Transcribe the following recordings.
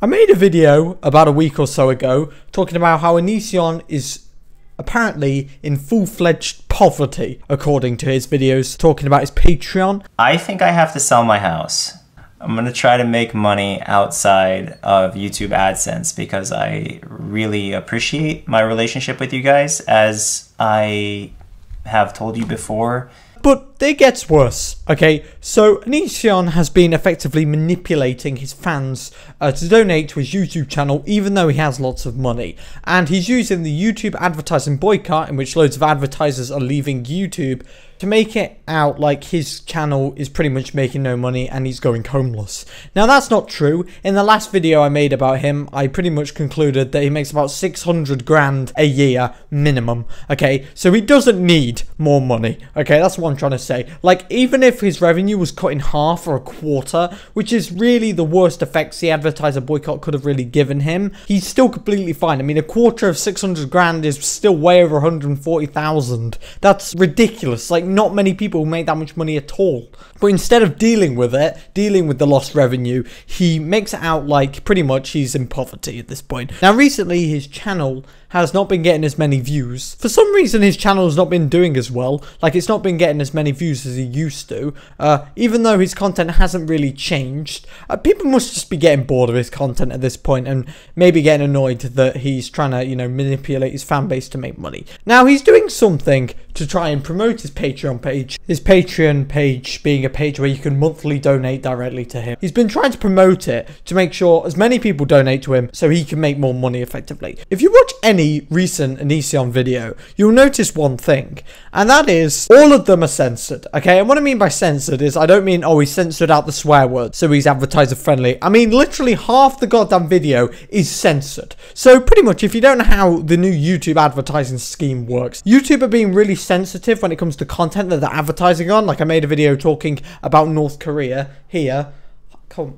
I made a video about a week or so ago talking about how Onision is apparently in full-fledged poverty, according to his videos, talking about his Patreon. I think I have to sell my house. I'm gonna try to make money outside of YouTube AdSense because I really appreciate my relationship with you guys, as I have told you before. But it gets worse, okay? So Onision has been effectively manipulating his fans to donate to his YouTube channel, even though he has lots of money. And he's using the YouTube advertising boycott, in which loads of advertisers are leaving YouTube, to make it out like his channel is pretty much making no money and he's going homeless. Now that's not true. In the last video I made about him, I pretty much concluded that he makes about 600 grand a year minimum, okay? So he doesn't need more money, okay? That's what I'm trying to say. Like, even if his revenue was cut in half or a quarter, which is really the worst effects the advertiser boycott could have really given him, he's still completely fine. I mean, a quarter of 600 grand is still way over 140,000. That's ridiculous. Like, not many people make that much money at all. But instead of dealing with the lost revenue, he makes it out like pretty much he's in poverty at this point. Now recently his channel has not been getting as many views. For some reason his channel has not been doing as well. Like, it's not been getting as many views as he used to. Even though his content hasn't really changed. People must just be getting bored of his content at this point and maybe getting annoyed that he's trying to, you know, manipulate his fan base to make money. Now he's doing something to try and promote his Patreon page. His Patreon page being a page where you can monthly donate directly to him. He's been trying to promote it to make sure as many people donate to him so he can make more money effectively. If you watch any recent Onision video, you'll notice one thing, and that is all of them are censored, okay? And what I mean by censored is, I don't mean, oh, he censored out the swear word so he's advertiser friendly. I mean literally half the goddamn video is censored. So pretty much, if you don't know how the new YouTube advertising scheme works, YouTube are being really sensitive when it comes to content that they're advertising on. Like, I made a video talking about North Korea here.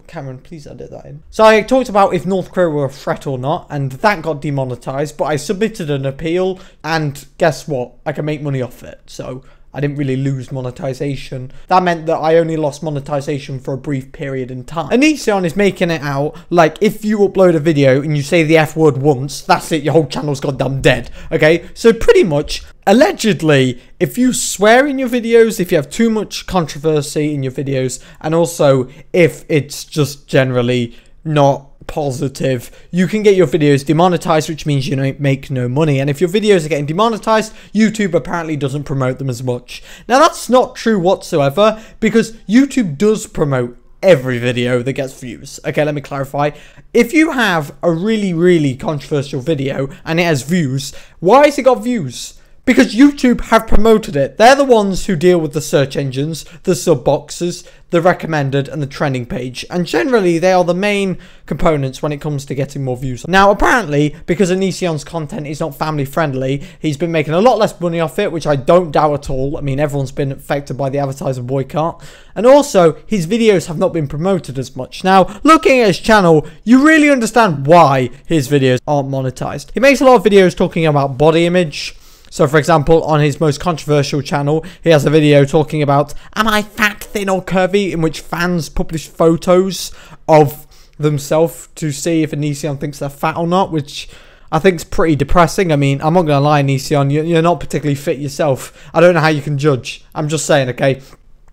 Cameron, please edit that in. So I talked about if North Korea were a threat or not, and that got demonetized, but I submitted an appeal, and guess what? I can make money off it. So I didn't really lose monetization. That meant that I only lost monetization for a brief period in time. Onision is making it out like if you upload a video and you say the F word once, that's it, your whole channel's goddamn dead, okay? So pretty much, allegedly, if you swear in your videos, if you have too much controversy in your videos, and also if it's just generally not positive, you can get your videos demonetized, which means you make no money. And if your videos are getting demonetized, YouTube apparently doesn't promote them as much. Now that's not true whatsoever, because YouTube does promote every video that gets views. Okay, let me clarify. If you have a really controversial video and it has views, why has it got views? Because YouTube have promoted it. They're the ones who deal with the search engines, the sub boxes, the recommended, and the trending page. And generally, they are the main components when it comes to getting more views. Now, apparently, because Onision's content is not family friendly, he's been making a lot less money off it, which I don't doubt at all. I mean, everyone's been affected by the advertiser boycott. And also, his videos have not been promoted as much. Now, looking at his channel, you really understand why his videos aren't monetized. He makes a lot of videos talking about body image. So, for example, on his most controversial channel, he has a video talking about, am I fat, thin, or curvy? In which fans publish photos of themselves to see if Onision thinks they're fat or not, which I think is pretty depressing. I mean, I'm not going to lie, Onision, you're not particularly fit yourself. I don't know how you can judge. I'm just saying, okay?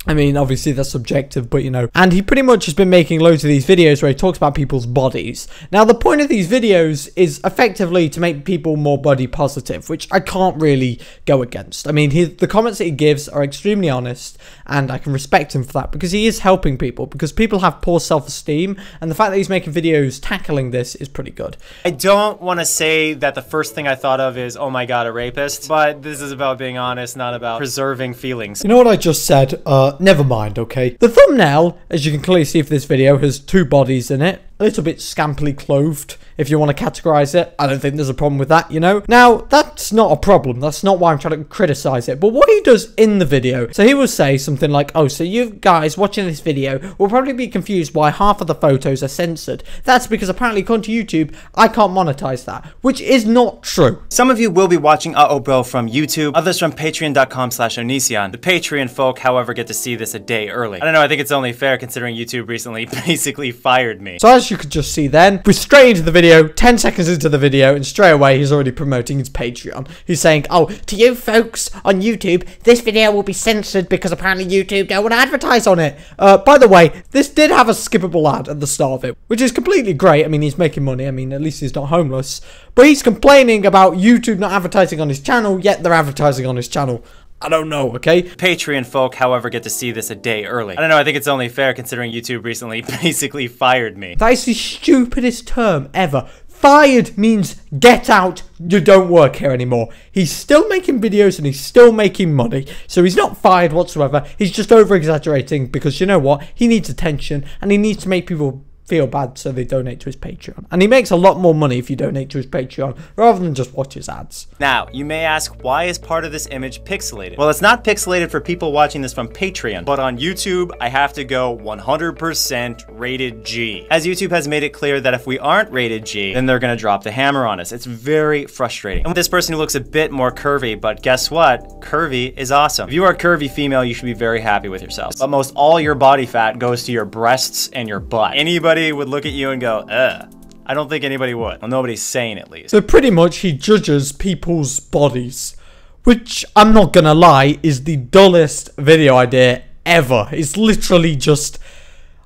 I mean, obviously that's subjective, but you know. And he pretty much has been making loads of these videos where he talks about people's bodies. Now, the point of these videos is effectively to make people more body positive, which I can't really go against. I mean, the comments that he gives are extremely honest, and I can respect him for that, because he is helping people, because people have poor self-esteem, and the fact that he's making videos tackling this is pretty good. I don't want to say that the first thing I thought of is, oh my god, a rapist, but this is about being honest, not about preserving feelings. You know what I just said? Never mind, okay? The thumbnail, as you can clearly see for this video, has two bodies in it. A little bit scantily clothed, if you want to categorize it. I don't think there's a problem with that, you know? Now, that's not a problem. That's not why I'm trying to criticize it. But what he does in the video, so he will say something like, oh, so you guys watching this video will probably be confused why half of the photos are censored. That's because apparently, according to YouTube, I can't monetize that, which is not true. Some of you will be watching Uh-Oh Bro from YouTube, others from patreon.com/Onision. The Patreon folk, however, get to see this a day early. I don't know, I think it's only fair considering YouTube recently basically fired me. So as as you could just see then, we're straight into the video, 10 seconds into the video, and straight away he's already promoting his Patreon. He's saying, oh, to you folks on YouTube, this video will be censored because apparently YouTube don't want to advertise on it. By the way, this did have a skippable ad at the start of it, which is completely great. I mean, he's making money. I mean, at least he's not homeless. But he's complaining about YouTube not advertising on his channel, yet they're advertising on his channel. I don't know, okay? Patreon folk, however, get to see this a day early. I don't know, I think it's only fair considering YouTube recently basically fired me. That is the stupidest term ever. Fired means get out, you don't work here anymore. He's still making videos and he's still making money. So he's not fired whatsoever. He's just over-exaggerating because you know what? He needs attention and he needs to make people feel bad so they donate to his Patreon. And he makes a lot more money if you donate to his Patreon rather than just watch his ads. Now, you may ask, why is part of this image pixelated? Well, it's not pixelated for people watching this from Patreon, but on YouTube, I have to go 100% rated G. As YouTube has made it clear that if we aren't rated G, then they're gonna drop the hammer on us. It's very frustrating. And with this person who looks a bit more curvy, but guess what? Curvy is awesome. If you are a curvy female, you should be very happy with yourself. But most all your body fat goes to your breasts and your butt. Anybody would look at you and go, ugh. I don't think anybody would. Well, nobody's saying at least. So pretty much he judges people's bodies, which I'm not gonna lie is the dullest video idea ever. It's literally just,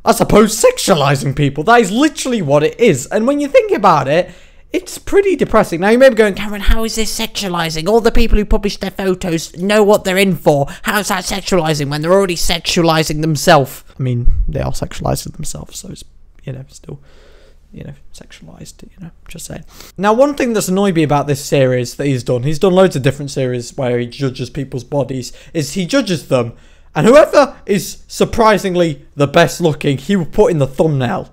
I suppose, sexualizing people. That is literally what it is. And when you think about it, it's pretty depressing. Now you may be going, Cameron, how is this sexualizing? All the people who publish their photos know what they're in for. How's that sexualizing when they're already sexualizing themselves? I mean, they are sexualizing themselves, so it's, you know, still, you know, sexualized, you know, just saying. Now, one thing that's annoyed me about this series that he's done loads of different series where he judges people's bodies, is he judges them, and whoever is surprisingly the best looking, he will put in the thumbnail.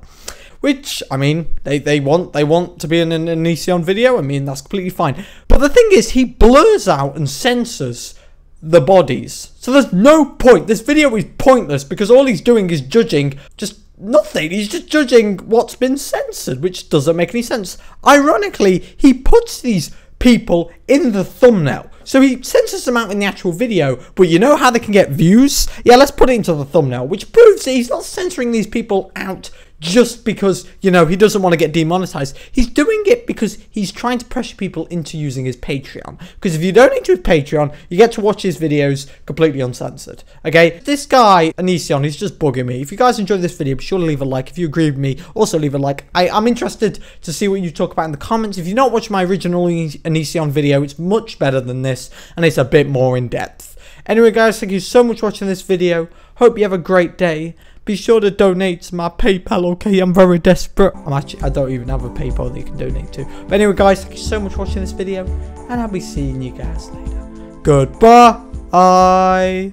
Which, I mean, they want to be in an Onision video. I mean, that's completely fine. But the thing is, he blurs out and censors the bodies. So there's no point. This video is pointless because all he's doing is judging just nothing. He's just judging what's been censored, which doesn't make any sense. Ironically, he puts these people in the thumbnail. So he censors them out in the actual video, but you know how they can get views? Yeah, let's put it into the thumbnail, which proves that he's not censoring these people out just because, you know, he doesn't want to get demonetized. He's doing it because he's trying to pressure people into using his Patreon. Because if you donate to his Patreon, you get to watch his videos completely uncensored. Okay? This guy, Onision, he's just bugging me. If you guys enjoyed this video, be sure to leave a like. If you agree with me, also leave a like. I'm interested to see what you talk about in the comments. If you've not watched my original Onision video, it's much better than this, and it's a bit more in depth. Anyway, guys, thank you so much for watching this video. Hope you have a great day. Be sure to donate to my PayPal, okay? I'm very desperate. I don't even have a PayPal that you can donate to. But anyway, guys, thank you so much for watching this video, and I'll be seeing you guys later. Goodbye.